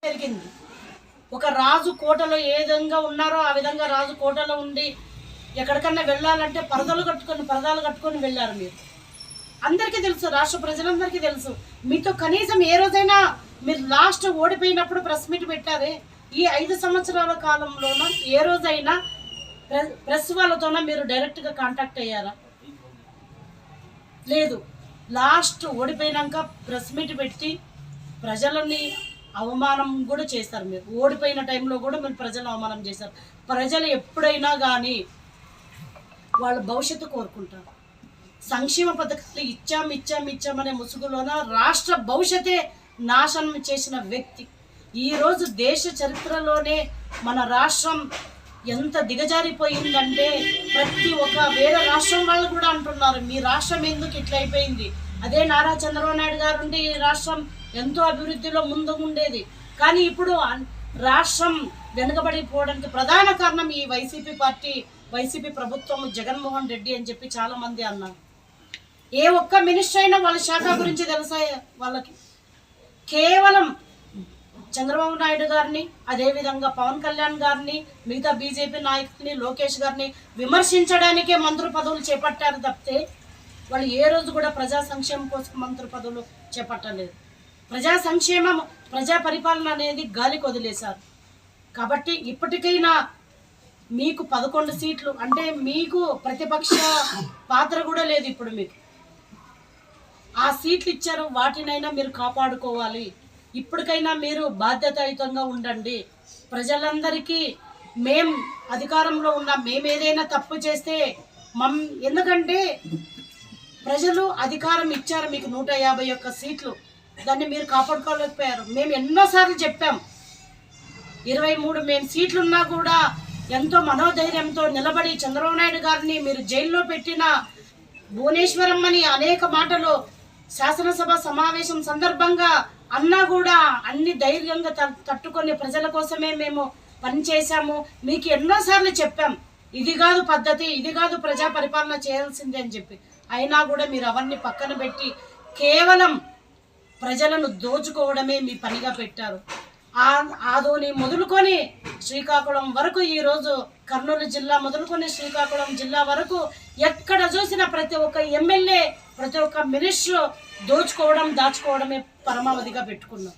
పెరిగింది. ఒక రాజు కోటలో ఏ విధంగా ఉన్నారో ఆ విధంగా రాజు కోటలో ఉండి ఎక్కడికన్నా వెళ్ళాలంటే పరదాలు కట్టుకొని వెళ్ళారు. మీరు అందరికీ తెలుసు, రాష్ట్ర ప్రజలందరికీ తెలుసు. మీతో కనీసం ఏ రోజైనా మీరు లాస్ట్ ఓడిపోయినప్పుడు ప్రెస్ మీట్ పెట్టారే? ఈ 5 సంవత్సరాల కాలంలోన ఏ రోజైనా ప్రెస్ వాళ్ళతోన మీరు డైరెక్ట్గా కాంటాక్ట్ అయ్యారా? లేదు. లాస్ట్ ఓడిపోయినాక ప్రెస్ మీట్ పెట్టి ప్రజలని అవమానం కూడా చేస్తారు. మీరు ఓడిపోయిన టైంలో కూడా మీరు ప్రజలను అవమానం చేశారు. ప్రజలు ఎప్పుడైనా కానీ వాళ్ళ భవిష్యత్తు కోరుకుంటారు. సంక్షేమ పథకాలు ఇచ్చామనే ముసుగులోన రాష్ట్ర భవిష్యత్తే నాశనం చేసిన వ్యక్తి. ఈరోజు దేశ చరిత్రలోనే మన రాష్ట్రం ఎంత దిగజారిపోయిందంటే ప్రతి ఒక్క వేరే రాష్ట్రం వాళ్ళు కూడా అంటున్నారు, మీ రాష్ట్రం ఎందుకు ఇట్లా అయిపోయింది? అదే నారా చంద్రబాబు నాయుడు గారు ఉంటే ఈ రాష్ట్రం ఎంతో అభివృద్ధిలో ముందు ఉండేది. కానీ ఇప్పుడు రాష్ట్రం వెనుకబడిపోవడానికి ప్రధాన కారణం ఈ వైసీపీ ప్రభుత్వం, జగన్మోహన్ రెడ్డి అని చెప్పి చాలా మంది అన్నారు. ఏ ఒక్క మినిస్టర్ అయినా వాళ్ళ శాఖ గురించి తెలుసా వాళ్ళకి? కేవలం చంద్రబాబు నాయుడు గారిని, అదేవిధంగా పవన్ కళ్యాణ్ గారిని, మిగతా బీజేపీ నాయకుల్ని, లోకేష్ గారిని విమర్శించడానికే మంత్రి పదవులు చేపట్టారు తప్పితే వాళ్ళు ఏ రోజు కూడా ప్రజా సంక్షేమం కోసం మంత్రి పదవులు చేపట్టలేదు. ప్రజా సంక్షేమం, ప్రజా పరిపాలన అనేది గాలికి వదిలేశారు. కాబట్టి ఇప్పటికైనా మీకు 11 సీట్లు అంటే మీకు ప్రతిపక్ష పాత్ర కూడా లేదు. ఇప్పుడు మీకు ఆ సీట్లు ఇచ్చారు, వాటినైనా మీరు కాపాడుకోవాలి. ఇప్పటికైనా మీరు బాధ్యతాయుతంగా ఉండండి. ప్రజలందరికీ మేం అధికారంలో ఉన్నాం, మేము ఏదైనా తప్పు చేస్తే ఎందుకంటే ప్రజలు అధికారం ఇచ్చారు మీకు 151 సీట్లు, దాన్ని మీరు కాపాడుకోలేకపోయారు. మేము ఎన్నోసార్లు చెప్పాం, 23 మేము సీట్లున్నా కూడా ఎంతో మనోధైర్యంతో నిలబడి చంద్రబాబు నాయుడు గారిని మీరు జైల్లో పెట్టిన భువనేశ్వరమ్మని అనేక మాటలు శాసనసభ సమావేశం సందర్భంగా అన్నా కూడా అన్ని ధైర్యంగా తట్టుకొని ప్రజల కోసమే మేము పనిచేశాము. మీకు ఎన్నోసార్లు చెప్పాం, ఇది కాదు పద్ధతి, ఇది కాదు ప్రజా పరిపాలన చేయాల్సిందే అని చెప్పి. అయినా కూడా మీరు అవన్నీ పక్కన పెట్టి కేవలం ప్రజలను దోచుకోవడమే మీ పనిగా పెట్టారు. ఆదోని మొదలుకొని శ్రీకాకుళం వరకు, ఈరోజు కర్నూలు జిల్లా మొదలుకొని శ్రీకాకుళం జిల్లా వరకు ఎక్కడ చూసినా ప్రతి ఒక్క ఎమ్మెల్యే, ప్రతి ఒక్క మినిస్టర్ దోచుకోవడం, దాచుకోవడమే పరమావధిగా పెట్టుకున్నాం.